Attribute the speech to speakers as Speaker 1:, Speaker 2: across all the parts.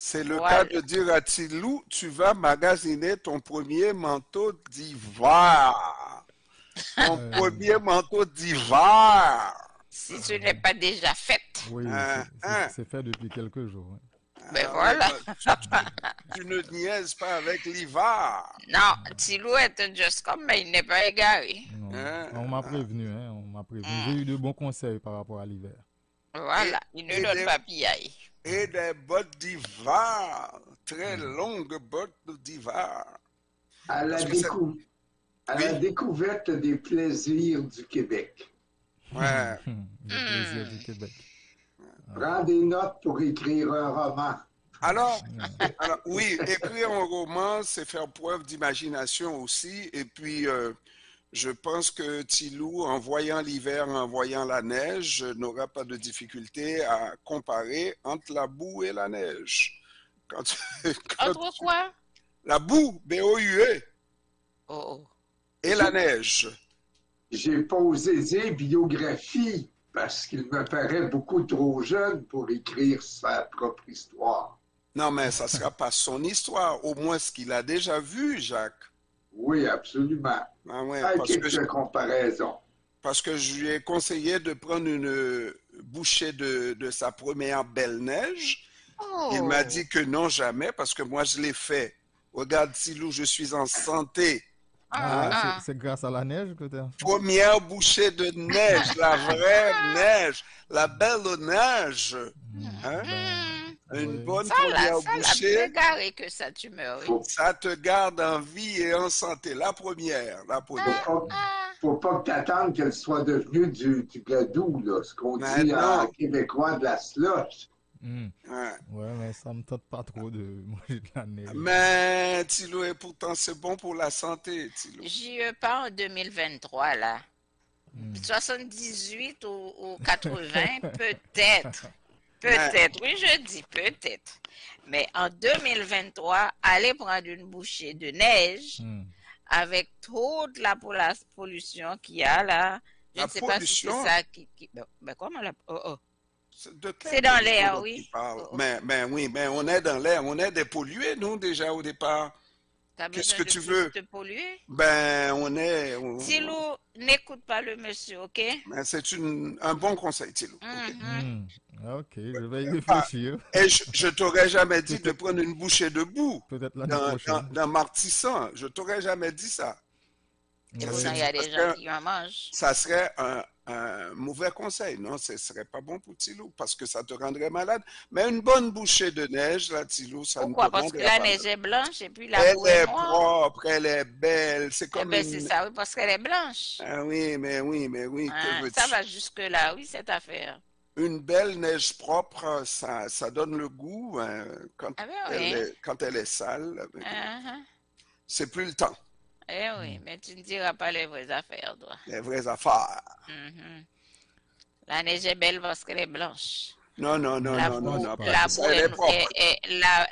Speaker 1: C'est le cas
Speaker 2: Voilà.
Speaker 1: de dire à Tilou, tu vas magasiner ton premier manteau d'hiver. Ton premier
Speaker 3: Euh,
Speaker 1: manteau d'hiver.
Speaker 2: Si ce n'est pas déjà fait.
Speaker 3: oui,
Speaker 1: Hein, hein.
Speaker 3: c'est fait depuis quelques jours. Hein.
Speaker 2: Ben
Speaker 1: Ah ouais,
Speaker 2: voilà.
Speaker 1: tu ne niaises pas avec l'hiver.
Speaker 2: Non, Tilou est un just comme, mais il n'est pas égaré.
Speaker 3: Non, on m'a
Speaker 1: Hein.
Speaker 3: prévenu, hein, on m'a prévenu. J'ai
Speaker 2: Hmm.
Speaker 3: eu de bons conseils par rapport à l'hiver.
Speaker 1: Et,
Speaker 2: Voilà, il ne
Speaker 1: et
Speaker 2: donne
Speaker 1: des,
Speaker 2: pas piaille.
Speaker 1: et des bottes d'hiver. Très
Speaker 3: Mhm.
Speaker 1: longues bottes d'hiver.
Speaker 4: À la,
Speaker 1: Parce que c'est...
Speaker 4: décou- à la
Speaker 1: Oui,
Speaker 4: découverte des plaisirs du Québec.
Speaker 1: ouais.
Speaker 3: Les plaisirs du
Speaker 2: Hmm.
Speaker 3: Québec. Ah,
Speaker 4: Prends des notes pour écrire un roman.
Speaker 1: Alors,
Speaker 3: ouais.
Speaker 1: oui, écrire un roman, c'est faire preuve d'imagination aussi. Et puis, je pense que Tilou, en voyant l'hiver, en voyant la neige, n'aura pas de difficulté à comparer entre la boue et la neige. Quand, quand
Speaker 2: Entre quoi?
Speaker 1: la boue, B-O-U-E,
Speaker 2: Oh, oh.
Speaker 1: et la neige.
Speaker 4: J'ai pas osé dire biographie parce qu'il me paraît beaucoup trop jeune pour écrire sa propre histoire.
Speaker 1: Non, mais ça ne sera pas son histoire, au moins ce qu'il a déjà vu, Jacques.
Speaker 4: Oui, absolument.
Speaker 1: Ah ouais,
Speaker 4: À quelques comparaisons.
Speaker 1: parce que je lui ai conseillé de prendre une bouchée de sa première belle neige. Il m'a
Speaker 2: Oh.
Speaker 1: dit que non, jamais, parce que moi, je l'ai fait. Regarde, Silou, je suis en santé.
Speaker 2: Ah,
Speaker 1: Hein?
Speaker 3: Ah,
Speaker 2: ah.
Speaker 3: c'est grâce à la neige que t'es en santé?
Speaker 1: Première bouchée de neige, la vraie neige, la belle neige. Hein?
Speaker 2: Hmm.
Speaker 1: Une
Speaker 3: Oui.
Speaker 1: bonne première
Speaker 2: Ça l'a plus
Speaker 1: bouchée,
Speaker 2: égaré que ça, tu meurs. Oui.
Speaker 4: Faut,
Speaker 1: ça te garde en vie et en santé. La première, la
Speaker 4: faut
Speaker 1: première.
Speaker 4: pas,
Speaker 2: Ah.
Speaker 4: faut pas que t'attendes qu'elle soit devenue du gadou, là, ce qu'on
Speaker 1: Mais
Speaker 4: dit en
Speaker 1: non.
Speaker 4: québécois de la slush.
Speaker 3: Hmm.
Speaker 1: Hein.
Speaker 3: Ouais, mais ça me tente pas trop de manger de la neige.
Speaker 1: Mais Tilo, et pourtant c'est bon pour la santé, Tilo.
Speaker 2: J'y pas en 2023, là.
Speaker 3: Hmm.
Speaker 2: 78 ou 80, peut-être.
Speaker 1: Mais,
Speaker 2: Peut-être, oui, je dis peut-être. Mais en 2023, aller prendre une bouchée de neige
Speaker 3: Hmm.
Speaker 2: avec toute la pollution qu'il y a là, je
Speaker 1: la
Speaker 2: ne sais pas si c'est
Speaker 1: pollution,
Speaker 2: ça ben, comment la... Oh, oh.
Speaker 1: de quelle
Speaker 2: C'est dans
Speaker 1: pollution
Speaker 2: l'air,
Speaker 1: dont tu
Speaker 2: oui.
Speaker 1: parles?
Speaker 2: Oh, oh.
Speaker 1: Mais oui, mais on est dans l'air, on est dépollués, nous, déjà au départ.
Speaker 2: T'as
Speaker 1: Qu'est-ce
Speaker 2: besoin
Speaker 1: que
Speaker 2: de
Speaker 1: tu
Speaker 2: plus
Speaker 1: veux?
Speaker 2: te polluer?
Speaker 1: Ben, on est.
Speaker 2: Tilou, n'écoute pas le monsieur, ok?
Speaker 1: Mais c'est un bon conseil, Tilo. Ok?
Speaker 2: Mhm.
Speaker 3: Hmm. Ok, je vais y
Speaker 1: Ah,
Speaker 3: réfléchir.
Speaker 1: et je t'aurais jamais dit de
Speaker 3: Peut-être,
Speaker 1: prendre une bouchée de boue
Speaker 3: peut-être l'année prochaine.
Speaker 1: dans Martissant. Je t'aurais jamais dit ça.
Speaker 2: Et
Speaker 1: Ça,
Speaker 2: pourtant, il y
Speaker 3: Oui.
Speaker 2: a
Speaker 1: ça
Speaker 2: des gens
Speaker 1: serait,
Speaker 2: qui en mangent.
Speaker 1: ça serait un mauvais conseil. Non, ce serait pas bon pour Tilou parce que ça te rendrait malade. Mais une bonne bouchée de neige, là, Tilou, ça ne te
Speaker 2: Pourquoi? Parce que
Speaker 1: rendrait
Speaker 2: la
Speaker 1: pas
Speaker 2: neige
Speaker 1: malade.
Speaker 2: est blanche et puis la
Speaker 1: Elle
Speaker 2: boue est
Speaker 1: est
Speaker 2: noire.
Speaker 1: propre, elle est belle. C'est
Speaker 2: Eh
Speaker 1: comme
Speaker 2: bien, c'est
Speaker 1: une.
Speaker 2: ça, oui, parce qu'elle est blanche.
Speaker 1: Ah oui, que
Speaker 2: Hein, ça
Speaker 1: veux-tu?
Speaker 2: va jusque-là, oui, cette affaire.
Speaker 1: Une belle neige propre, ça donne le goût. Hein,
Speaker 2: Ah ben oui.
Speaker 1: quand elle est sale,
Speaker 2: Uh-huh.
Speaker 1: c'est plus le temps.
Speaker 2: Eh oui,
Speaker 3: Hmm.
Speaker 2: mais tu ne diras pas les vraies affaires, toi.
Speaker 1: Les vraies affaires.
Speaker 2: Mhm. La neige est belle parce qu'elle est blanche.
Speaker 1: Non, non, non,
Speaker 3: Non,
Speaker 2: La
Speaker 1: non,
Speaker 3: je
Speaker 1: non,
Speaker 3: pense
Speaker 2: boue,
Speaker 1: non,
Speaker 3: pas.
Speaker 1: pas
Speaker 2: la
Speaker 1: ça.
Speaker 2: boue
Speaker 1: Elle est propre.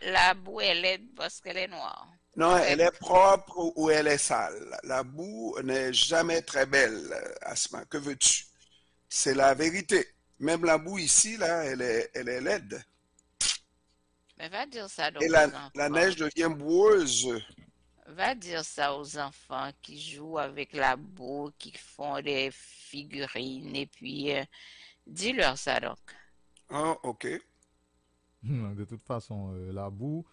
Speaker 2: la boue est laide parce qu'elle est noire.
Speaker 1: Non,
Speaker 2: Eh,
Speaker 1: elle est propre ou elle est sale. La boue n'est jamais très belle, Asma. Que veux-tu? C'est la vérité. Même la boue ici, là, elle est laide.
Speaker 2: mais va dire ça
Speaker 1: Et
Speaker 2: donc aux
Speaker 1: la
Speaker 2: enfants.
Speaker 1: neige devient boueuse.
Speaker 2: Va dire ça aux enfants qui jouent avec la boue, qui font des figurines, et puis dis-leur ça donc.
Speaker 1: Ah, ok.
Speaker 3: De toute façon, la boue,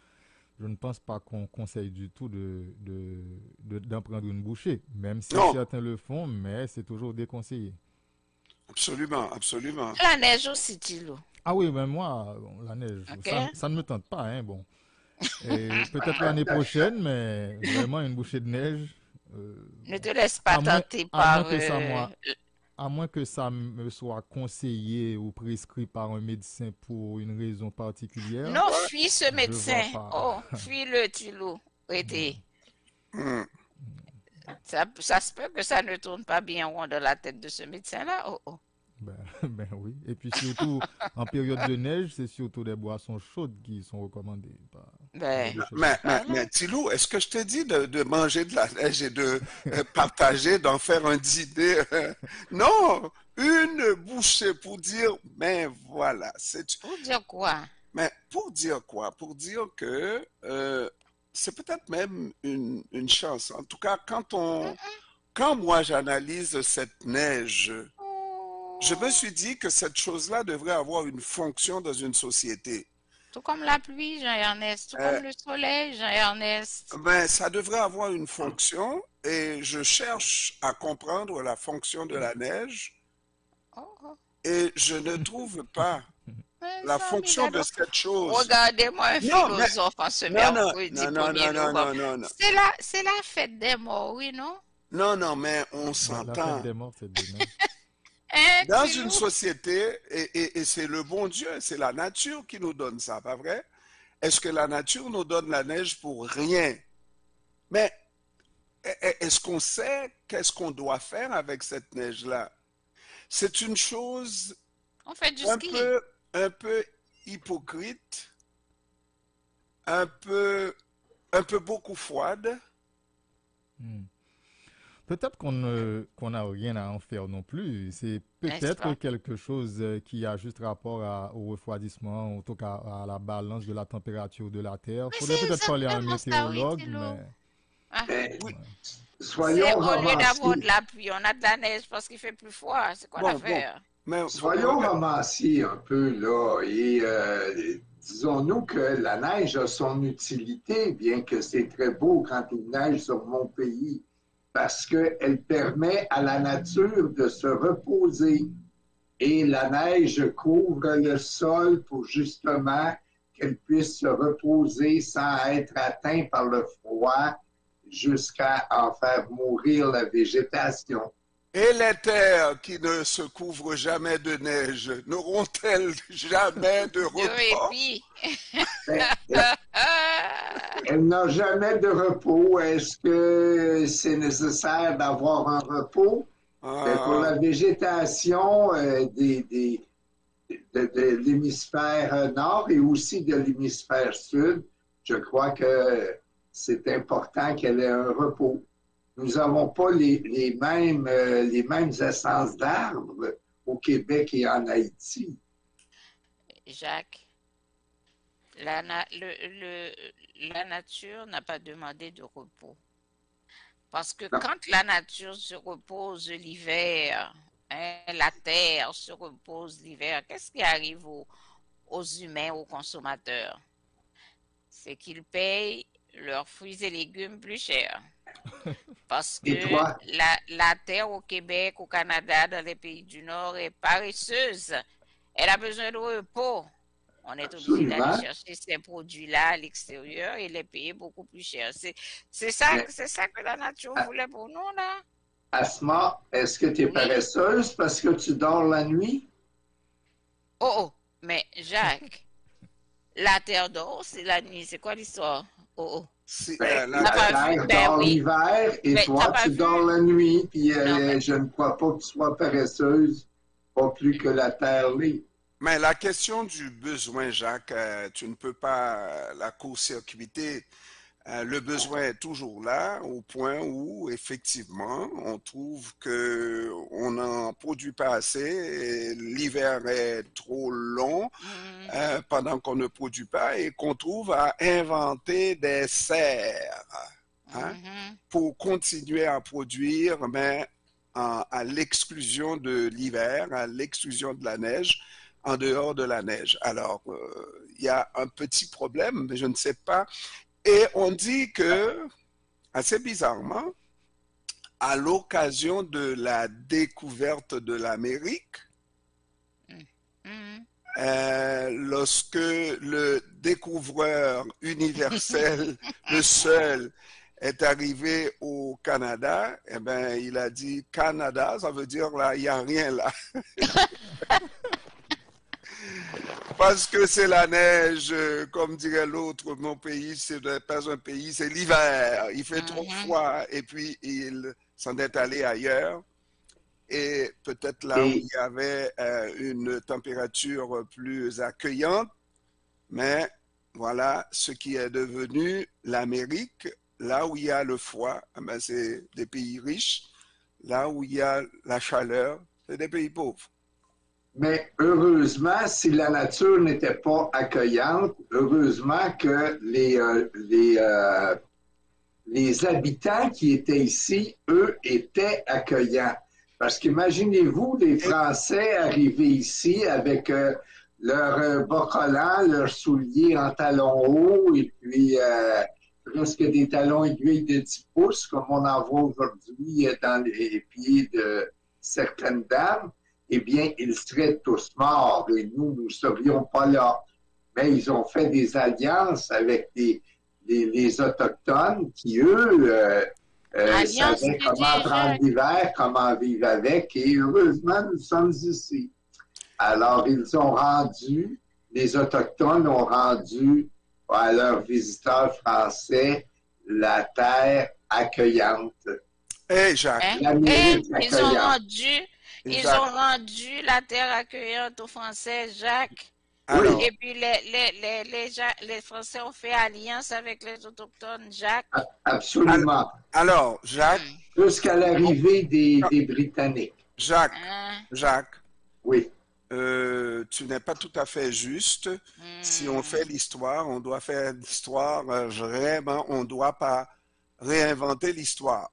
Speaker 3: je ne pense pas qu'on conseille du tout d'en prendre une bouchée, même si
Speaker 1: Non,
Speaker 3: certains le font, mais c'est toujours déconseillé.
Speaker 1: absolument, absolument.
Speaker 2: La neige aussi, Tilo.
Speaker 3: Ah oui, mais moi, bon, la neige,
Speaker 2: Ok?
Speaker 3: ça ne me tente pas, hein, bon. Et peut-être l'année prochaine, mais vraiment une bouchée de neige, euh,
Speaker 2: Ne te laisse pas
Speaker 3: à moins,
Speaker 2: tenter
Speaker 3: à moins
Speaker 2: par...
Speaker 3: que ça à moins que ça me soit conseillé ou prescrit par un médecin pour une raison particulière,
Speaker 2: Non,
Speaker 1: Ouais.
Speaker 2: fuis ce
Speaker 3: je vois
Speaker 2: médecin.
Speaker 3: pas.
Speaker 2: Oh, fuis-le, Tilo.
Speaker 3: Hmm.
Speaker 2: Arrêtez.
Speaker 1: Hmm.
Speaker 2: Ça se peut que ça ne tourne pas bien rond dans la tête de ce médecin-là. Oh, oh.
Speaker 3: Ben, ben oui. Et puis surtout, en période de neige, c'est surtout des boissons chaudes qui sont recommandées, pas
Speaker 2: Ben,
Speaker 3: des choses.
Speaker 2: voilà.
Speaker 1: Tilou, est-ce que je t'ai dit de manger de la neige et de partager, d'en faire un dîner? Non, une bouchée pour dire, mais voilà, c'est
Speaker 2: Pour dire quoi?
Speaker 1: Mais pour dire quoi? Pour dire que c'est peut-être même une chance. En tout cas, quand moi j'analyse cette neige, je me
Speaker 2: Oh,
Speaker 1: suis dit que cette chose-là devrait avoir une fonction dans une société.
Speaker 2: tout comme la pluie, Jean-Ernest, tout
Speaker 1: Euh,
Speaker 2: comme le soleil, Jean-Ernest.
Speaker 1: ben, ça devrait avoir une fonction et je cherche à comprendre la fonction de la neige
Speaker 2: Oh, oh.
Speaker 1: et je ne trouve pas
Speaker 2: Mes
Speaker 1: la
Speaker 2: amis,
Speaker 1: fonction de
Speaker 2: regarde,
Speaker 1: cette chose.
Speaker 2: regardez-moi un
Speaker 1: Non, mais
Speaker 2: philosophe en ce
Speaker 1: non, non,
Speaker 2: mercredi
Speaker 1: non, non,
Speaker 2: 1er
Speaker 1: non, non,
Speaker 2: novembre.
Speaker 1: non, non, non.
Speaker 2: C'est la fête des morts, oui, non?
Speaker 1: Non, non, mais on
Speaker 3: La fête
Speaker 1: s'entend.
Speaker 3: des morts, c'est demain.
Speaker 2: Hein,
Speaker 1: Dans une
Speaker 2: Tilou?
Speaker 1: société, et c'est le bon Dieu, c'est la nature qui nous donne ça, pas vrai? Est-ce que la nature nous donne la neige pour rien? Mais est-ce qu'on sait qu'est-ce qu'on doit faire avec cette neige-là? C'est une chose
Speaker 2: On fait du
Speaker 1: un
Speaker 2: ski.
Speaker 1: peu, un peu hypocrite, un peu, un peu beaucoup froide.
Speaker 3: Hmm. Peut-être qu'on n'a rien à en faire non plus. C'est
Speaker 2: N'est-ce
Speaker 3: peut-être
Speaker 2: pas?
Speaker 3: quelque chose qui a juste rapport au refroidissement, en tout cas à la balance de la température de la Terre.
Speaker 2: Mais
Speaker 3: Faudrait
Speaker 2: c'est
Speaker 3: peut-être parler à un
Speaker 2: exactement ça, oui,
Speaker 3: météorologue, mais
Speaker 2: Tilou. Ah,
Speaker 4: Mais
Speaker 1: Oui,
Speaker 3: ouais.
Speaker 2: c'est
Speaker 4: soyons
Speaker 2: au lieu d'avoir de
Speaker 4: romanciers.
Speaker 2: la pluie, on a de la neige parce qu'il fait plus froid. C'est quoi
Speaker 1: bon,
Speaker 2: l'affaire?
Speaker 1: mais
Speaker 4: Soyons romanciers un peu, là, et disons-nous que la neige a son utilité, bien que c'est très beau quand il neige sur mon pays, parce qu'elle permet à la nature de se reposer. Et la neige couvre le sol pour justement qu'elle puisse se reposer sans être atteinte par le froid jusqu'à en faire mourir la végétation.
Speaker 1: et les terres qui ne se couvrent jamais de neige n'auront-elles jamais de
Speaker 2: Du
Speaker 1: repos?
Speaker 2: répit.
Speaker 4: Ben,
Speaker 2: Ah,
Speaker 4: elle n'a jamais de repos. Est-ce que c'est nécessaire d'avoir un repos? Ben, pour
Speaker 1: Ah,
Speaker 4: la végétation de l'hémisphère nord et aussi de l'hémisphère sud, je crois que c'est important qu'elle ait un repos. Nous n'avons pas les mêmes essences d'arbres au Québec et en Haïti.
Speaker 2: Jacques, la nature n'a pas demandé de repos. Parce que
Speaker 4: Non,
Speaker 2: quand la nature se repose l'hiver, hein, la terre se repose l'hiver, qu'est-ce qui arrive aux humains, aux consommateurs? C'est qu'ils payent leurs fruits et légumes plus cher. Parce
Speaker 4: et
Speaker 2: que
Speaker 4: toi,
Speaker 2: la terre au Québec, au Canada, dans les pays du Nord est paresseuse. Elle a besoin de repos. On est obligé d'aller
Speaker 4: absolument.
Speaker 2: chercher ces produits-là à l'extérieur et les payer beaucoup plus cher.
Speaker 4: Mais
Speaker 2: C'est ça que la nature
Speaker 4: à,
Speaker 2: voulait pour nous, là.
Speaker 4: Asma, est-ce que tu es
Speaker 2: Oui.
Speaker 4: paresseuse parce que tu dors la nuit?
Speaker 2: Oh, oh, mais Jacques, la terre d'or, c'est la nuit. C'est quoi l'histoire? Oh, oh.
Speaker 1: si,
Speaker 4: Ben,
Speaker 1: la
Speaker 2: T'as
Speaker 4: la
Speaker 2: pas
Speaker 1: terre,
Speaker 2: vu?
Speaker 4: Terre
Speaker 2: Ben
Speaker 4: dort
Speaker 2: oui.
Speaker 4: l'hiver et
Speaker 2: Mais t'as
Speaker 4: toi,
Speaker 2: pas
Speaker 4: tu dors
Speaker 2: vu?
Speaker 4: la nuit. Puis
Speaker 2: Non, mais
Speaker 4: je ne crois pas que tu sois paresseuse, pas plus que la Terre l'est.
Speaker 1: mais la question du besoin, Jacques, tu ne peux pas la court-circuiter. Le besoin est toujours là, au point où, effectivement, on trouve que on n'en produit pas assez, et l'hiver est trop long
Speaker 2: mhm,
Speaker 1: pendant qu'on ne produit pas et qu'on trouve à inventer des serres, hein,
Speaker 2: mhm.
Speaker 1: pour continuer à produire, mais à l'exclusion de l'hiver, à l'exclusion de la neige, en dehors de la neige. Alors, il y a un petit problème, mais je ne sais pas. Et on dit que, assez bizarrement, à l'occasion de la découverte de l'Amérique,
Speaker 2: Mhm.
Speaker 1: lorsque le découvreur universel, le seul, est arrivé au Canada, eh ben, il a dit Canada, ça veut dire là, il n'y a rien là. Parce que c'est la neige, comme dirait l'autre, mon pays, ce n'est pas un pays, c'est l'hiver. Il fait trop
Speaker 2: Mhm.
Speaker 1: froid et puis il s'en est allé ailleurs. Et peut-être là où
Speaker 4: Et,
Speaker 1: il y avait une température plus accueillante, mais voilà ce qui est devenu l'Amérique. Là où il y a le froid, eh ben, c'est des pays riches. Là où il y a la chaleur, c'est des pays pauvres.
Speaker 4: Mais heureusement, si la nature n'était pas accueillante, heureusement que les habitants qui étaient ici, eux, étaient accueillants. Parce qu'imaginez-vous les Français arriver ici avec leurs bas collants, leurs souliers en talons hauts et puis presque des talons aiguilles de 10 pouces, comme on en voit aujourd'hui dans les pieds de certaines dames. Eh bien, ils seraient tous morts et nous ne serions pas là. Mais ils ont fait des alliances avec les Autochtones qui, eux, savaient comment prendre l'hiver, comment vivre avec. Et heureusement, nous sommes ici. Alors, les Autochtones ont rendu à leurs visiteurs français la terre accueillante.
Speaker 1: Hey, Jacques.
Speaker 2: Ils ont rendu la terre accueillante aux Français, Jacques.
Speaker 1: Alors,
Speaker 2: et puis les Français ont fait alliance avec les Autochtones, Jacques.
Speaker 4: Absolument.
Speaker 1: Alors Jacques.
Speaker 4: Jusqu'à l'arrivée des Britanniques.
Speaker 1: Jacques.
Speaker 4: Oui.
Speaker 1: Tu n'es pas tout à fait juste. Si on fait l'histoire, on doit faire l'histoire vraiment, on ne doit pas réinventer l'histoire.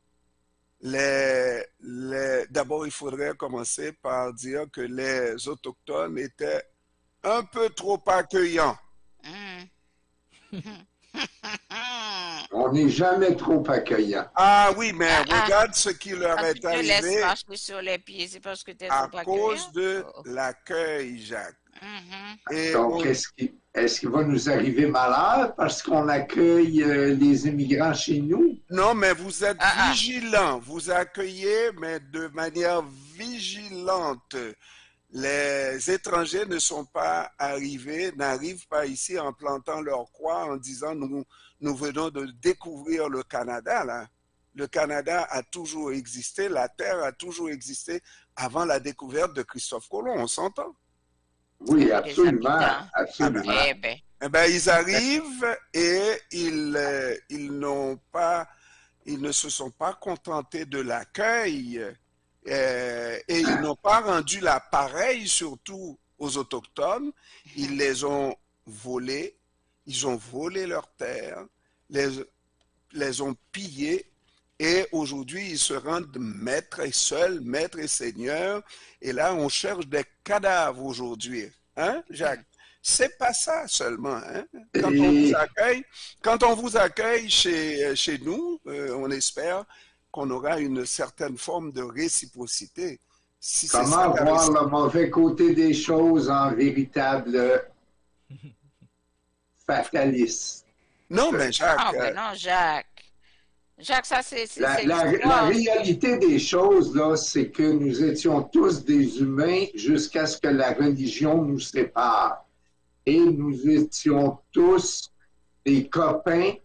Speaker 1: D'abord, il faudrait commencer par dire que les Autochtones étaient un peu trop accueillants.
Speaker 4: On n'est jamais trop accueillant.
Speaker 1: Ah oui, mais regarde ce qui leur est arrivé
Speaker 2: sur les pieds, c'est parce que
Speaker 1: à cause de l'accueil, Jacques.
Speaker 4: Et donc, est-ce qu'il va nous arriver malheur parce qu'on accueille les immigrants chez nous?
Speaker 1: Non, mais vous êtes vigilants. Vous accueillez, mais de manière vigilante. Les étrangers ne sont pas arrivés, n'arrivent pas ici en plantant leur croix, en disant nous venons de découvrir le Canada. Là. Le Canada a toujours existé, la Terre a toujours existé avant la découverte de Christophe Colomb, on s'entend?
Speaker 4: Oui, absolument. Absolument.
Speaker 1: Eh ben, ils arrivent et ils ne se sont pas contentés de l'accueil. Et ils n'ont pas rendu l'appareil, surtout aux Autochtones. Ils les ont volés, ils ont volé leurs terres, les ont pillés, et aujourd'hui, ils se rendent maîtres et seuls, maîtres et seigneurs. Et là, on cherche des cadavres aujourd'hui. Hein, Jacques? C'est pas ça seulement. Hein? Quand on vous accueille chez nous, on espère qu'on aura une certaine forme de réciprocité.
Speaker 4: Comment voir le mauvais côté des choses en véritable fataliste?
Speaker 1: Non, mais Jacques...
Speaker 2: non, Jacques. Jacques, ça c'est...
Speaker 4: La réalité des choses, là, c'est que nous étions tous des humains jusqu'à ce que la religion nous sépare. Et nous étions tous des copains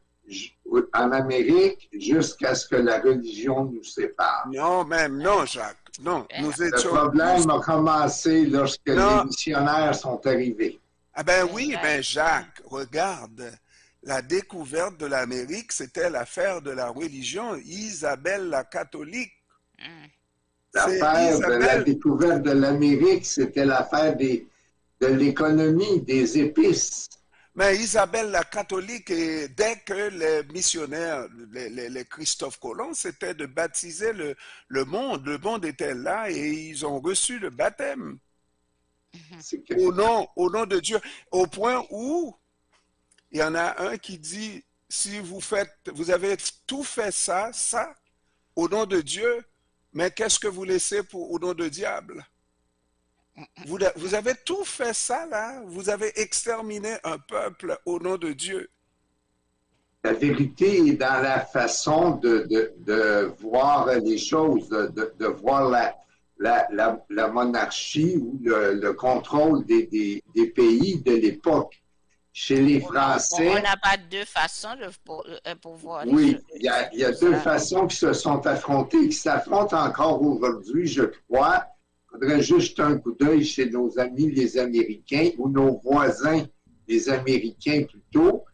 Speaker 4: en Amérique jusqu'à ce que la religion nous sépare.
Speaker 1: Non, même non, Jacques. Non, nous étions...
Speaker 4: Le problème a commencé lorsque les missionnaires sont arrivés.
Speaker 1: Ah ben oui, ben Jacques, regarde, la découverte de l'Amérique, c'était l'affaire de la religion. Isabelle la catholique.
Speaker 4: L'affaire de la découverte de l'Amérique, c'était l'affaire de l'économie, des épices.
Speaker 1: Mais Isabelle la catholique, et dès que les missionnaires, les Christophe Colomb, c'était de baptiser le monde. Le monde était là et ils ont reçu le baptême. Au nom de Dieu. Au point où il y en a un qui dit, si vous avez tout fait ça, au nom de Dieu, mais qu'est-ce que vous laissez au nom de diable? Vous avez tout fait ça, là. Vous avez exterminé un peuple au nom de Dieu.
Speaker 4: La vérité est dans la façon de voir les choses, de voir la monarchie ou le contrôle des pays de l'époque. Chez les Français...
Speaker 2: On n'a pas deux façons pour voir les
Speaker 4: choses. Oui, il y a deux façons qui se sont affrontées, qui s'affrontent encore aujourd'hui, je crois. Il faudrait juste un coup d'œil chez nos amis les Américains, ou nos voisins les Américains plutôt.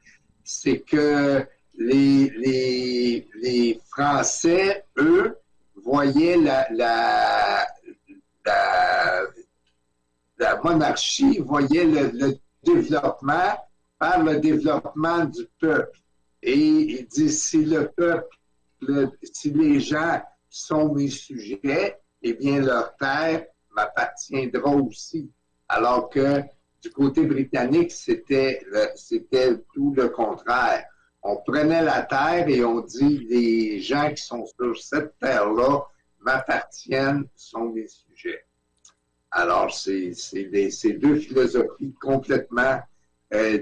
Speaker 4: C'est que les Français, eux, voyaient la la monarchie voyait le développement par le développement du peuple. Et il dit, si le peuple, si les gens sont mes sujets, eh bien, leur terre m'appartiendra aussi. Alors que du côté britannique, c'était tout le contraire. On prenait la terre et on dit, les gens qui sont sur cette terre-là m'appartiennent, sont mes sujets. Alors, c'est deux philosophies complètement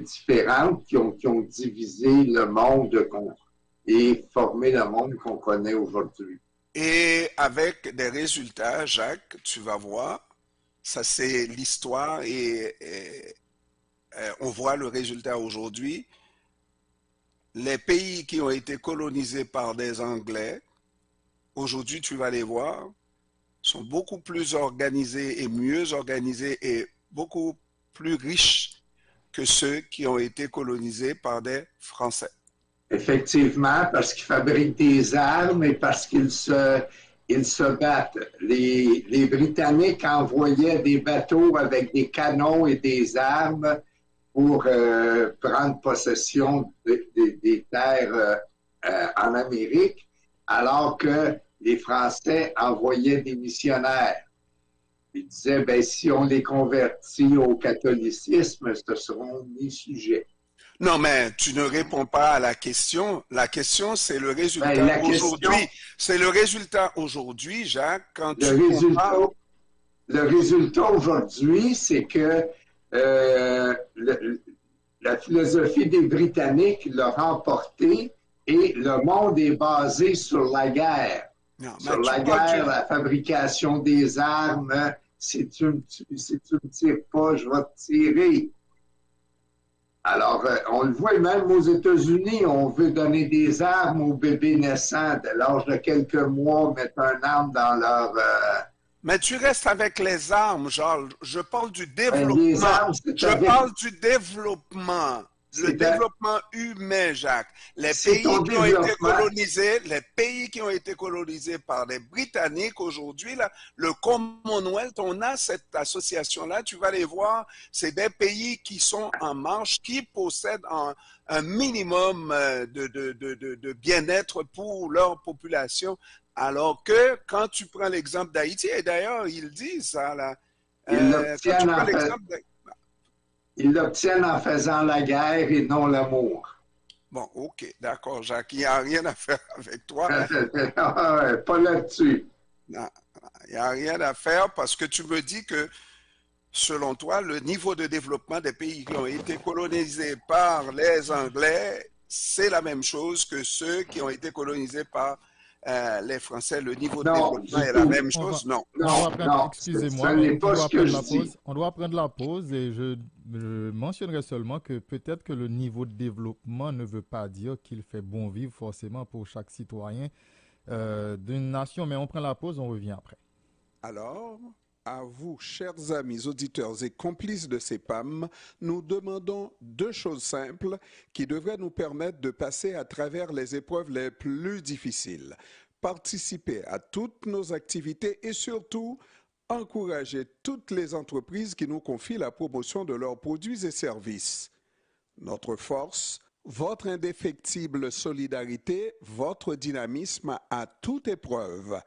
Speaker 4: différentes qui ont divisé le monde et formé le monde qu'on connaît aujourd'hui.
Speaker 1: Et avec des résultats, Jacques, tu vas voir, ça c'est l'histoire et on voit le résultat aujourd'hui. Les pays qui ont été colonisés par des Anglais, aujourd'hui tu vas les voir, sont beaucoup plus organisés et mieux organisés et beaucoup plus riches que ceux qui ont été colonisés par des Français.
Speaker 4: Effectivement, parce qu'ils fabriquent des armes et parce qu'ils se battent. Les Britanniques envoyaient des bateaux avec des canons et des armes pour prendre possession des terres en Amérique, alors que les Français envoyaient des missionnaires. Ils disaient, ben, si on les convertit au catholicisme, ce seront mes sujets.
Speaker 1: Non, mais tu ne réponds pas à la question. La question, c'est le résultat aujourd'hui. C'est le résultat aujourd'hui, Jacques, quand tu compares...
Speaker 4: Le résultat aujourd'hui, c'est que la philosophie des Britanniques l'a remporté et le monde est basé sur la guerre. Non, sur la guerre, la fabrication des armes. Si tu me tires pas, je vais te tirer. Alors, on le voit même aux États-Unis, on veut donner des armes aux bébés naissants de l'âge de quelques mois, mettre un arme dans leur...
Speaker 1: Mais tu restes avec les armes, Charles. Je parle du développement. Je parle du développement. Le développement humain, Jacques. Les pays qui ont été colonisés par les Britanniques aujourd'hui, là, le Commonwealth, on a cette association-là, tu vas les voir, c'est des pays qui sont en marche, qui possèdent un minimum de bien-être pour leur population, alors que quand tu prends l'exemple d'Haïti, et d'ailleurs, ils disent ça, là,
Speaker 4: ils l'obtiennent en faisant la guerre et non l'amour.
Speaker 1: Bon, ok, d'accord, Jacques, il n'y a rien à faire avec toi.
Speaker 4: Pas là-dessus.
Speaker 1: Non, il n'y a rien à faire parce que tu me dis que, selon toi, le niveau de développement des pays qui ont été colonisés par les Anglais, c'est la même chose que ceux qui ont été colonisés par les Français. Le niveau de développement est la même chose? Non.
Speaker 3: Excusez-moi, on doit prendre la pause et je mentionnerai seulement que peut-être que le niveau de développement ne veut pas dire qu'il fait bon vivre forcément pour chaque citoyen d'une nation, mais on prend la pause, on revient après.
Speaker 5: Alors, à vous, chers amis auditeurs et complices de CEPAM, nous demandons deux choses simples qui devraient nous permettre de passer à travers les épreuves les plus difficiles. Participer à toutes nos activités et surtout encourager toutes les entreprises qui nous confient la promotion de leurs produits et services. Notre force, votre indéfectible solidarité, votre dynamisme à toute épreuve.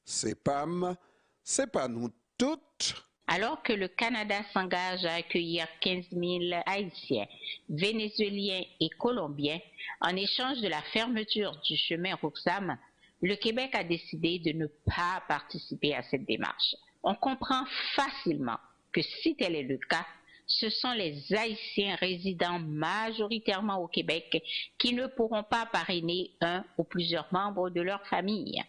Speaker 5: CEPAM, c'est pas nous toutes.
Speaker 2: Alors que le Canada s'engage à accueillir 15 000 Haïtiens, Vénézuéliens et Colombiens en échange de la fermeture du chemin Roxham, le Québec a décidé de ne pas participer à cette démarche. On comprend facilement que si tel est le cas, ce sont les Haïtiens résidant majoritairement au Québec qui ne pourront pas parrainer un ou plusieurs membres de leur famille.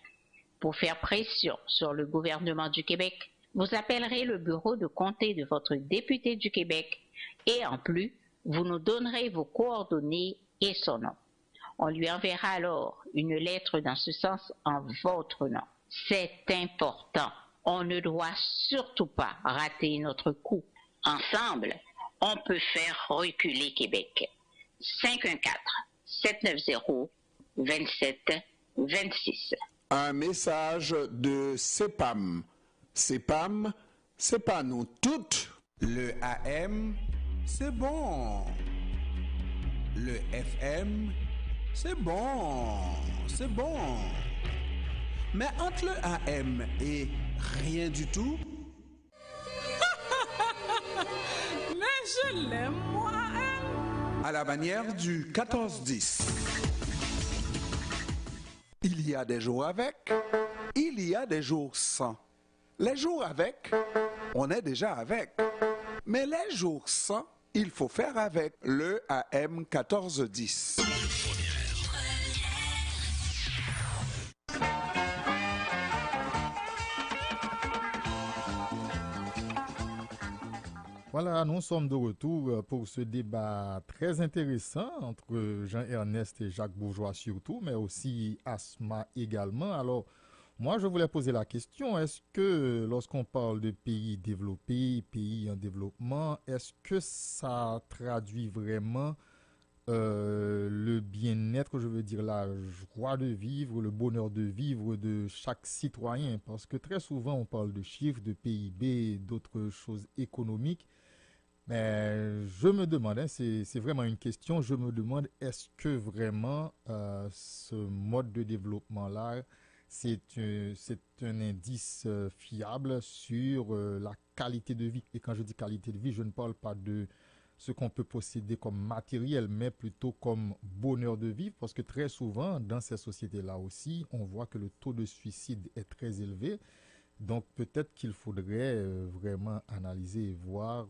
Speaker 2: Pour faire pression sur le gouvernement du Québec, vous appellerez le bureau de comté de votre député du Québec et en plus, vous nous donnerez vos coordonnées et son nom. On lui enverra alors une lettre dans ce sens en votre nom. C'est important. On ne doit surtout pas rater notre coup. Ensemble, on peut faire reculer Québec. 514-790-2726.
Speaker 5: Un message de CEPAM. CEPAM, c'est pas nous toutes. Le AM, c'est bon. Le FM, c'est bon. C'est bon. Mais entre le AM et rien du tout...
Speaker 6: Mais je l'aime, moi, hein?
Speaker 5: À la manière du 14-10. Il y a des jours avec, il y a des jours sans. Les jours avec, on est déjà avec. Mais les jours sans, il faut faire avec le AM 1410.
Speaker 3: Voilà, nous sommes de retour pour ce débat très intéressant entre Jean-Ernest et Jacques Bourgeois surtout, mais aussi Asma également. Alors, moi, je voulais poser la question, est-ce que lorsqu'on parle de pays développés, pays en développement, est-ce que ça traduit vraiment le bien-être, je veux dire la joie de vivre, le bonheur de vivre de chaque citoyen? Parce que très souvent, on parle de chiffres, de PIB, d'autres choses économiques. Mais je me demande, hein, c'est vraiment une question, je me demande, est-ce que vraiment ce mode de développement-là, c'est un indice fiable sur la qualité de vie? Et quand je dis qualité de vie, je ne parle pas de ce qu'on peut posséder comme matériel, mais plutôt comme bonheur de vivre, parce que très souvent, dans ces sociétés-là aussi, on voit que le taux de suicide est très élevé. Donc peut-être qu'il faudrait vraiment analyser et voir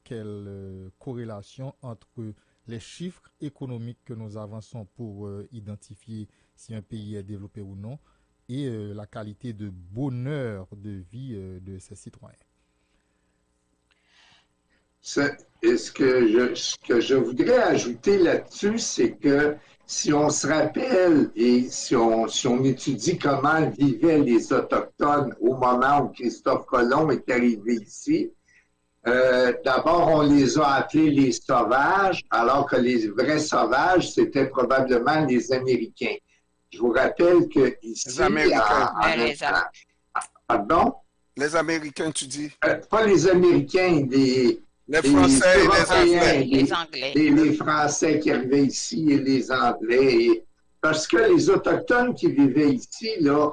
Speaker 3: quelle corrélation entre les chiffres économiques que nous avançons pour identifier si un pays est développé ou non et la qualité de bonheur de vie de ses citoyens.
Speaker 4: Ce que je voudrais ajouter là-dessus, c'est que si on se rappelle et si on étudie comment vivaient les Autochtones au moment où Christophe Colomb est arrivé ici, d'abord, on les a appelés les sauvages, alors que les vrais sauvages, c'était probablement les Américains. Je vous rappelle que ici,
Speaker 1: les Américains.
Speaker 4: Pardon?
Speaker 1: Les Américains, tu dis?
Speaker 4: Pas les Américains,
Speaker 1: les Français et
Speaker 2: les Anglais.
Speaker 4: Les Français qui arrivaient ici et les Anglais. Parce que les Autochtones qui vivaient ici, là,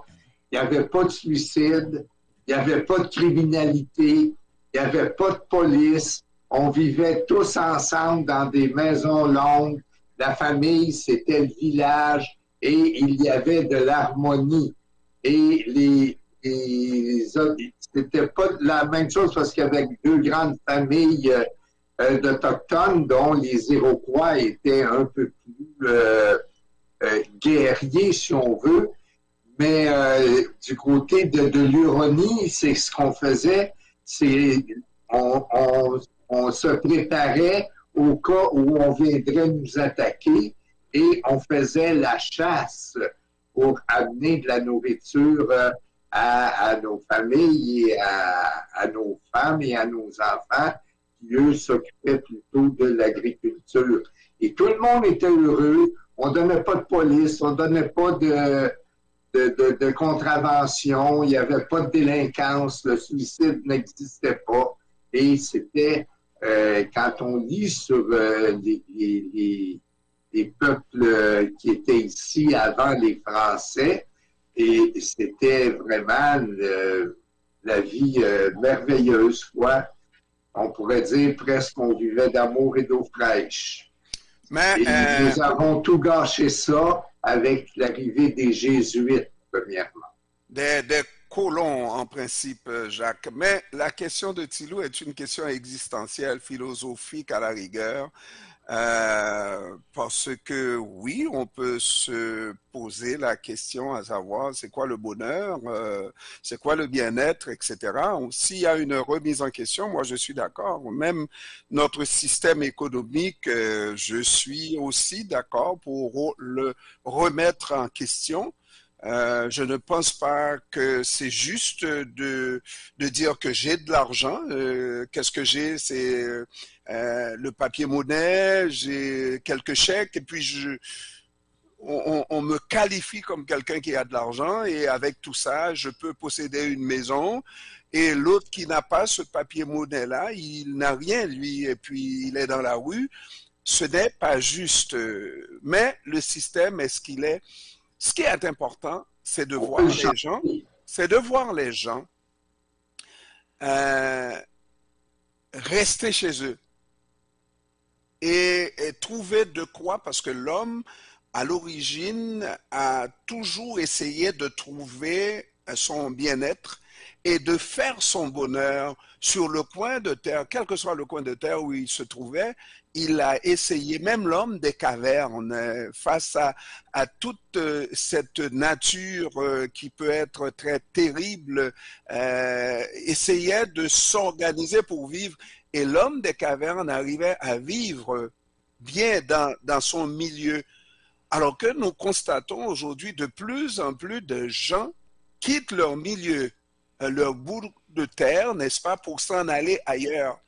Speaker 4: il n'y avait pas de suicide, il n'y avait pas de criminalité, il n'y avait pas de police. On vivait tous ensemble dans des maisons longues. La famille, c'était le village et il y avait de l'harmonie. Et c'était pas la même chose parce qu'il y avait deux grandes familles d'Autochtones dont les Iroquois étaient un peu plus guerriers, si on veut. Mais du côté de l'Huronie, c'est ce qu'on faisait, c'est on se préparait au cas où on viendrait nous attaquer et on faisait la chasse pour amener de la nourriture à nos familles et à nos femmes et à nos enfants qui, eux, s'occupaient plutôt de l'agriculture. Et tout le monde était heureux. On ne donnait pas de police, on ne donnait pas de contravention, il n'y avait pas de délinquance, le suicide n'existait pas. Et c'était, quand on lit sur les peuples qui étaient ici avant les Français, et c'était vraiment la vie merveilleuse, quoi. On pourrait dire presque qu'on vivait d'amour et d'eau fraîche.
Speaker 1: Mais
Speaker 4: nous avons tout gâché ça avec l'arrivée des Jésuites, premièrement.
Speaker 1: Des colons, en principe, Jacques. Mais la question de Thilou est une question existentielle, philosophique à la rigueur. Parce que oui, on peut se poser la question à savoir c'est quoi le bonheur, c'est quoi le bien-être, etc. S'il y a une remise en question, moi je suis d'accord. Même notre système économique, je suis aussi d'accord pour le remettre en question. Je ne pense pas que c'est juste de dire que j'ai de l'argent. Qu'est-ce que j'ai? C'est le papier-monnaie, j'ai quelques chèques et puis on me qualifie comme quelqu'un qui a de l'argent et avec tout ça, je peux posséder une maison et l'autre qui n'a pas ce papier monnaie-là, il n'a rien, lui, et puis il est dans la rue. Ce n'est pas juste. Mais le système est ce qu'il est. Ce qui est important, c'est de voir les gens, rester chez eux et trouver de quoi, parce que l'homme, à l'origine, a toujours essayé de trouver son bien-être et de faire son bonheur sur le coin de terre, quel que soit le coin de terre où il se trouvait. Il a essayé, même l'homme des cavernes, face à toute cette nature qui peut être très terrible, essayait de s'organiser pour vivre. Et l'homme des cavernes arrivait à vivre bien dans son milieu. Alors que nous constatons aujourd'hui de plus en plus de gens quittent leur milieu, leur bout de terre, n'est-ce pas, pour s'en aller ailleurs.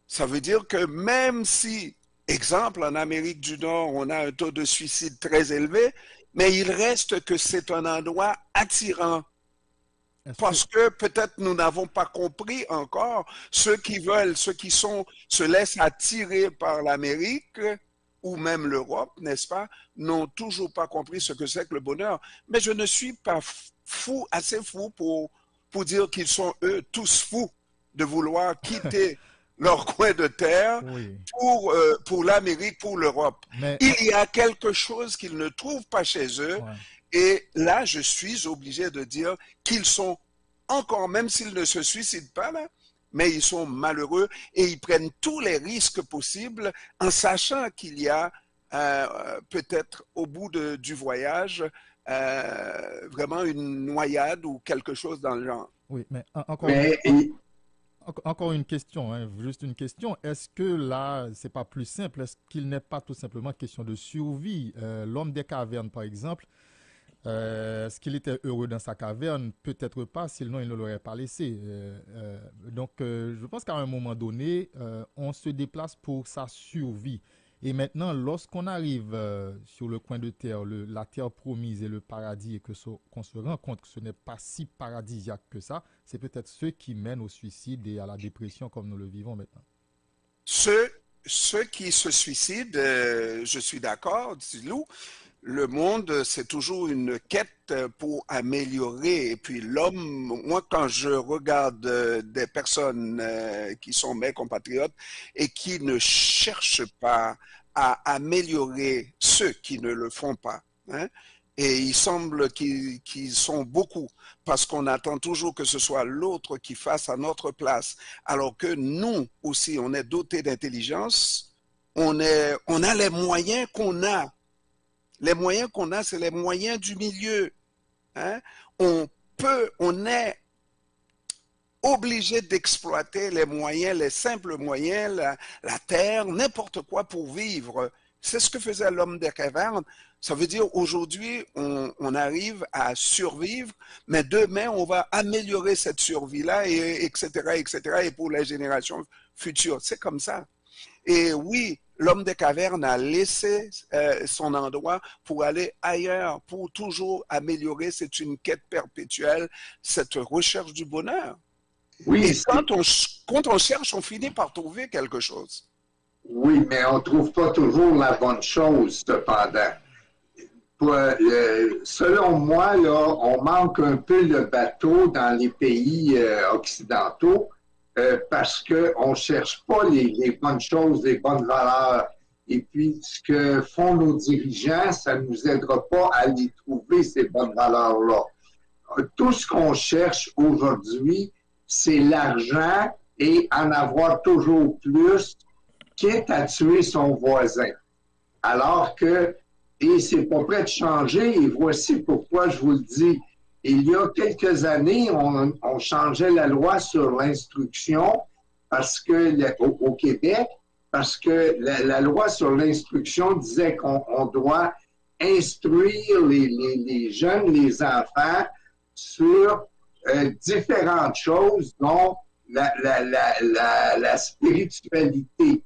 Speaker 1: Ça veut dire que même si, exemple, en Amérique du Nord, on a un taux de suicide très élevé, mais il reste que c'est un endroit attirant. Parce que peut-être nous n'avons pas compris encore, ceux qui se laissent attirer par l'Amérique ou même l'Europe, n'est-ce pas, n'ont toujours pas compris ce que c'est que le bonheur. Mais je ne suis pas assez fou pour dire qu'ils sont eux tous fous de vouloir quitter leur coin de terre pour l'Amérique, pour l'Europe. Il y a quelque chose qu'ils ne trouvent pas chez eux. Ouais. Et là, je suis obligé de dire qu'ils sont encore, même s'ils ne se suicident pas là, mais ils sont malheureux et ils prennent tous les risques possibles en sachant qu'il y a peut-être au bout du voyage vraiment une noyade ou quelque chose dans le genre.
Speaker 3: Oui, mais encore une question, hein, juste une question. Est-ce que là, c'est pas plus simple? Est-ce qu'il n'est pas tout simplement question de survie? L'homme des cavernes, par exemple, est-ce qu'il était heureux dans sa caverne? Peut-être pas, sinon il ne l'aurait pas laissé. Donc, je pense qu'à un moment donné, on se déplace pour sa survie. Et maintenant, lorsqu'on arrive sur le coin de terre, la terre promise et le paradis, et qu'on se rend compte que ce n'est pas si paradisiaque que ça, c'est peut-être ceux qui mènent au suicide et à la dépression comme nous le vivons maintenant.
Speaker 1: Ceux qui se suicident, je suis d'accord, Lou. Le monde, c'est toujours une quête pour améliorer. Et puis l'homme, moi, quand je regarde des personnes qui sont mes compatriotes et qui ne cherchent pas à améliorer ceux qui ne le font pas, hein, et il semble qu'ils sont beaucoup, parce qu'on attend toujours que ce soit l'autre qui fasse à notre place, alors que nous aussi, on est dotés d'intelligence, on a les moyens qu'on a. Les moyens qu'on a, c'est les moyens du milieu. Hein? On est obligé d'exploiter les moyens, les simples moyens, la terre, n'importe quoi pour vivre. C'est ce que faisait l'homme des cavernes. Ça veut dire aujourd'hui, on arrive à survivre, mais demain, on va améliorer cette survie-là, etc., etc., et pour les générations futures. C'est comme ça. Et oui, l'homme des cavernes a laissé son endroit pour aller ailleurs, pour toujours améliorer. C'est une quête perpétuelle, cette recherche du bonheur. Oui, et quand on cherche, on finit par trouver quelque chose.
Speaker 4: Oui, mais on ne trouve pas toujours la bonne chose, cependant. Selon moi, là, on manque un peu le bateau dans les pays occidentaux. Parce qu'on ne cherche pas les bonnes choses, les bonnes valeurs. Et puis, ce que font nos dirigeants, ça ne nous aidera pas à les trouver, ces bonnes valeurs-là. Tout ce qu'on cherche aujourd'hui, c'est l'argent et en avoir toujours plus, quitte à tuer son voisin. Alors que, et c'est pas prêt de changer, et voici pourquoi je vous le dis. Il y a quelques années, on changeait la loi sur l'instruction parce que au Québec, parce que la loi sur l'instruction disait qu'on doit instruire les jeunes, les enfants sur différentes choses, dont la spiritualité.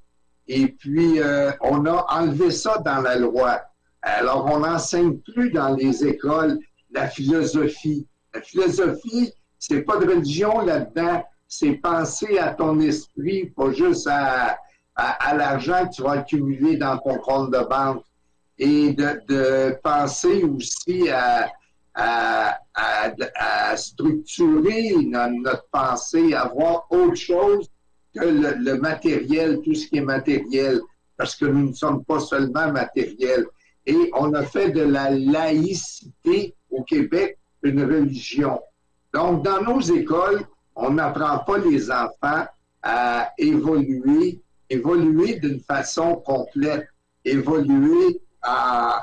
Speaker 4: Et puis, on a enlevé ça dans la loi. Alors, on n'enseigne plus dans les écoles la philosophie. La philosophie, c'est pas de religion là-dedans, c'est penser à ton esprit, pas juste à l'argent que tu vas accumuler dans ton compte de banque. Et de penser aussi à structurer notre pensée, à voir autre chose que le matériel, tout ce qui est matériel, parce que nous ne sommes pas seulement matériels. Et on a fait de la laïcité au Québec une religion. Donc, dans nos écoles, on n'apprend pas les enfants à évoluer d'une façon complète, évoluer en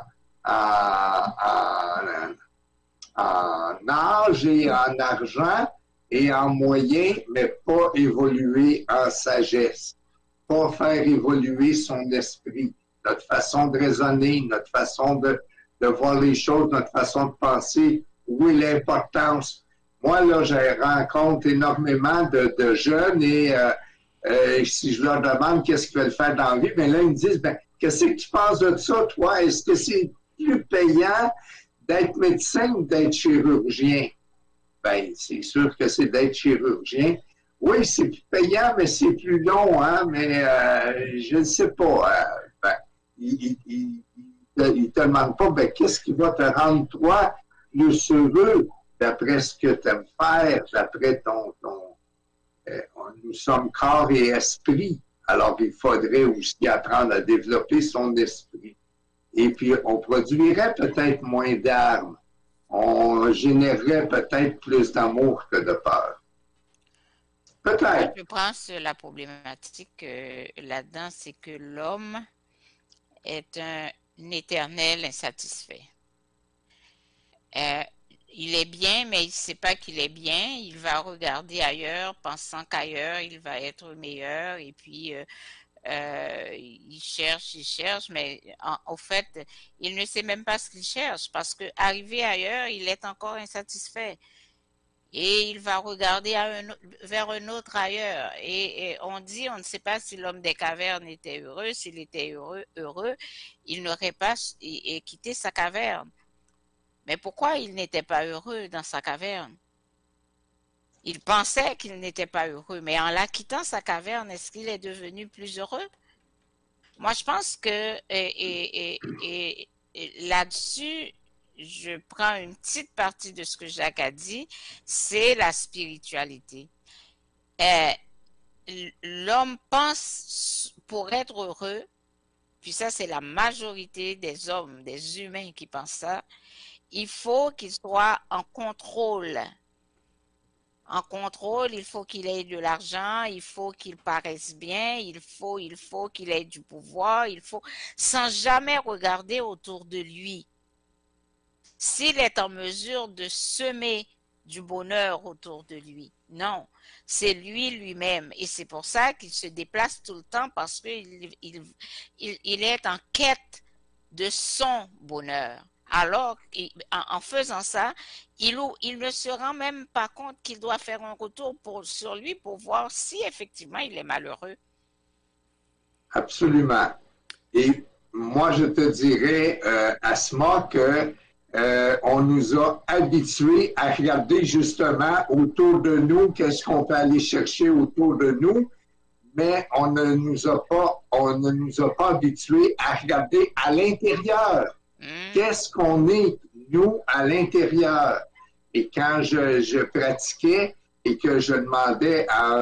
Speaker 4: âge et en argent et en moyens, mais pas évoluer en sagesse, pas faire évoluer son esprit, notre façon de raisonner, notre façon de voir les choses, notre façon de penser, où est l'importance. Moi, là, je rencontre énormément de jeunes et si je leur demande qu'est-ce qu'ils veulent faire dans la vie, bien là, ils me disent, ben, qu'est-ce que tu penses de ça, toi? Est-ce que c'est plus payant d'être médecin ou d'être chirurgien? Ben, c'est sûr que c'est d'être chirurgien. Oui, c'est plus payant, mais c'est plus long, hein? Mais je ne sais pas. Ben, il te demande pas, ben, qu'est-ce qui va te rendre, toi, plus heureux d'après ce que tu aimes faire, d'après nous sommes corps et esprit. Alors, il faudrait aussi apprendre à développer son esprit. Et puis, on produirait peut-être moins d'armes. On générerait peut-être plus d'amour que de peur. Peut-être.
Speaker 2: Je pense que la problématique là-dedans, c'est que l'homme est un éternel insatisfait. Il est bien, mais il ne sait pas qu'il est bien. Il va regarder ailleurs, pensant qu'ailleurs, il va être meilleur. Et puis, il cherche, mais au fait, il ne sait même pas ce qu'il cherche parce qu'arrivé ailleurs, il est encore insatisfait. Et il va regarder vers un autre ailleurs. Et on dit, on ne sait pas si l'homme des cavernes était heureux. S'il était heureux, il n'aurait pas quitté sa caverne. Mais pourquoi il n'était pas heureux dans sa caverne? Il pensait qu'il n'était pas heureux, mais en la quittant sa caverne, est-ce qu'il est devenu plus heureux? Moi, je pense que là-dessus, je prends une petite partie de ce que Jacques a dit, c'est la spiritualité. L'homme pense pour être heureux, puis ça, c'est la majorité des hommes, des humains qui pensent ça. Il faut qu'il soit en contrôle. En contrôle, il faut qu'il ait de l'argent, il faut qu'il paraisse bien, il faut qu'il ait du pouvoir, sans jamais regarder autour de lui. S'il est en mesure de semer du bonheur autour de lui, non, c'est lui-même. Et c'est pour ça qu'il se déplace tout le temps parce qu'il est en quête de son bonheur. Alors, en faisant ça, il ne se rend même pas compte qu'il doit faire un retour sur lui pour voir si effectivement il est malheureux.
Speaker 4: Absolument. Et moi, je te dirais, Asma, que on nous a habitués à regarder justement autour de nous qu'est-ce qu'on peut aller chercher autour de nous, mais on ne nous a pas habitués à regarder à l'intérieur. Qu'est-ce qu'on est, nous, à l'intérieur? Et quand je pratiquais et que je demandais à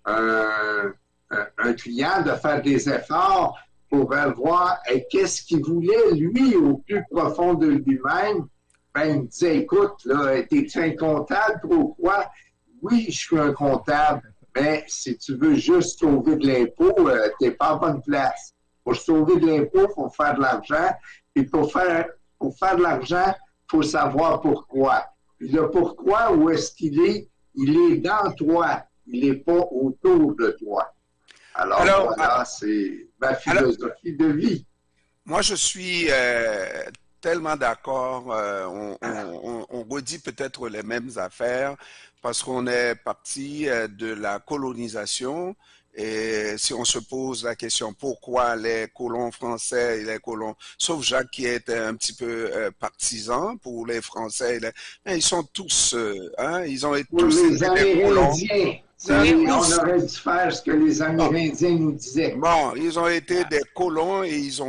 Speaker 4: un client de faire des efforts pour voir qu'est-ce qu'il voulait, lui, au plus profond de lui-même, ben, il me disait, écoute, là, t'es-tu un comptable ou quoi? Oui, je suis un comptable, mais si tu veux juste sauver de l'impôt, t'es pas à bonne place. Pour sauver de l'impôt, il faut faire de l'argent. Et pour faire de l'argent, il faut savoir pourquoi. Puis le pourquoi, où est-ce qu'il est? Il est dans toi. Il n'est pas autour de toi. Alors voilà, c'est ma philosophie de vie.
Speaker 1: Moi, je suis tellement d'accord. On redit peut-être les mêmes affaires parce qu'on est parti de la colonisation Et si on se pose la question pourquoi les colons français et les colons, sauf Jacques qui était un petit peu partisan pour les Français, mais ils sont tous, ils ont
Speaker 4: Pour
Speaker 1: tous
Speaker 4: les
Speaker 1: été des colons.
Speaker 4: Amérindiens, on
Speaker 1: Tous.
Speaker 4: aurait dû faire ce que les
Speaker 1: Bon,
Speaker 4: Amérindiens nous disaient.
Speaker 1: bon, ils ont été
Speaker 2: Ah,
Speaker 1: des colons et
Speaker 2: oui.
Speaker 1: ils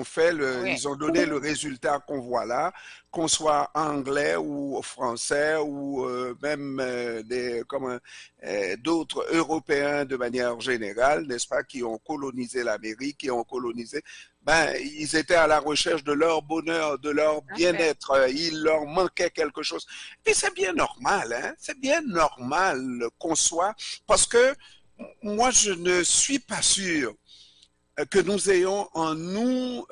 Speaker 1: ont donné le résultat qu'on voit là, qu'on soit anglais ou français ou même d'autres Européens de manière générale, n'est-ce pas, qui ont colonisé l'Amérique, qui ont colonisé, ben, ils étaient à la recherche de leur bonheur, de leur
Speaker 2: Parfait.
Speaker 1: bien-être. Il leur manquait quelque chose. Et c'est bien normal, hein? C'est bien normal qu'on soit, parce que moi, je ne suis pas sûr que nous ayons en nous,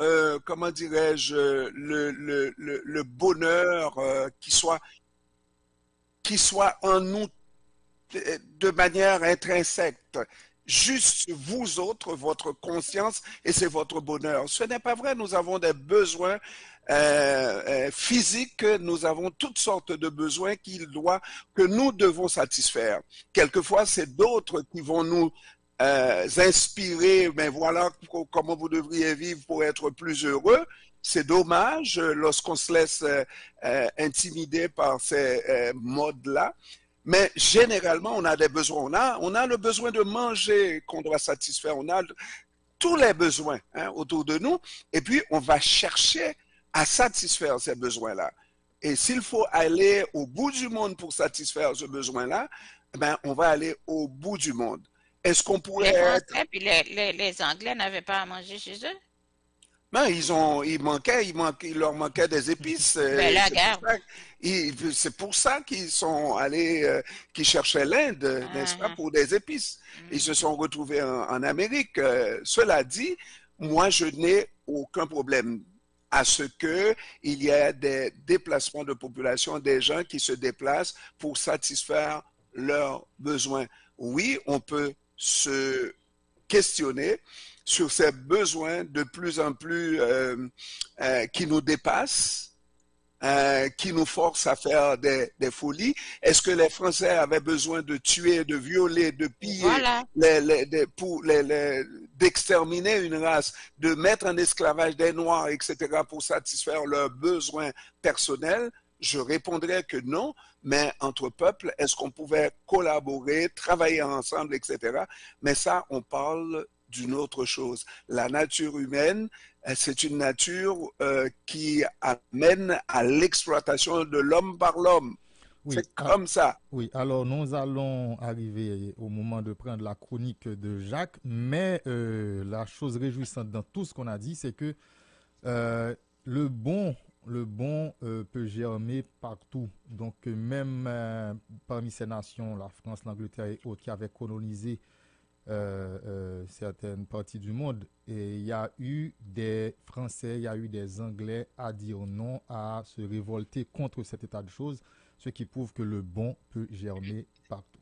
Speaker 1: comment dirais-je, le bonheur qui soit en nous de manière intrinsèque. Juste vous autres, votre conscience, et c'est votre bonheur. Ce n'est pas vrai, nous avons des besoins physiques, nous avons toutes sortes de besoins que nous devons satisfaire. Quelquefois, c'est d'autres qui vont nous inspirer, mais voilà comment vous devriez vivre pour être plus heureux. C'est dommage lorsqu'on se laisse intimider par ces modes-là. Mais généralement, on a des besoins. On a le besoin de manger qu'on doit satisfaire. On a tous les besoins autour de nous. Et puis, on va chercher à satisfaire ces besoins-là. Et s'il faut aller au bout du monde pour satisfaire ce besoin-là, ben, on va aller au bout du monde. Est-ce qu'on pourrait
Speaker 2: Les
Speaker 1: être...
Speaker 2: Français puis les Anglais n'avaient pas à manger chez eux?
Speaker 1: Ben, il leur manquait des épices.
Speaker 2: Ben là, regarde.
Speaker 1: C'est pour ça qu'ils sont allés, qu'ils cherchaient l'Inde, n'est-ce pas,
Speaker 2: Mhm,
Speaker 1: pour des épices. Ils se
Speaker 2: mhm.
Speaker 1: sont retrouvés en Amérique. Cela dit, moi, je n'ai aucun problème à ce que il y ait des déplacements de population, des gens qui se déplacent pour satisfaire leurs besoins. Oui, on peut se questionner sur ces besoins de plus en plus qui nous dépassent, qui nous forcent à faire des folies. Est-ce que les Français avaient besoin de tuer, de violer, de piller,
Speaker 2: Voilà.
Speaker 1: d'exterminer une race, de mettre en esclavage des Noirs, etc., pour satisfaire leurs besoins personnels? Je répondrais que non, mais entre peuples, est-ce qu'on pouvait collaborer, travailler ensemble, etc.? Mais ça, on parle d'une autre chose. La nature humaine, c'est une nature qui amène à l'exploitation de l'homme par l'homme.
Speaker 3: Oui,
Speaker 1: C'est comme ça.
Speaker 3: oui, alors nous allons arriver au moment de prendre la chronique de Jacques, mais la chose réjouissante dans tout ce qu'on a dit, c'est que euh, le bon, peut germer partout. Donc même parmi ces nations, la France, l'Angleterre et autres qui avaient colonisé certaines parties du monde, et il y a eu des Français, il y a eu des Anglais à dire non, à se révolter contre cet état de choses, ce qui prouve que le bon peut germer partout.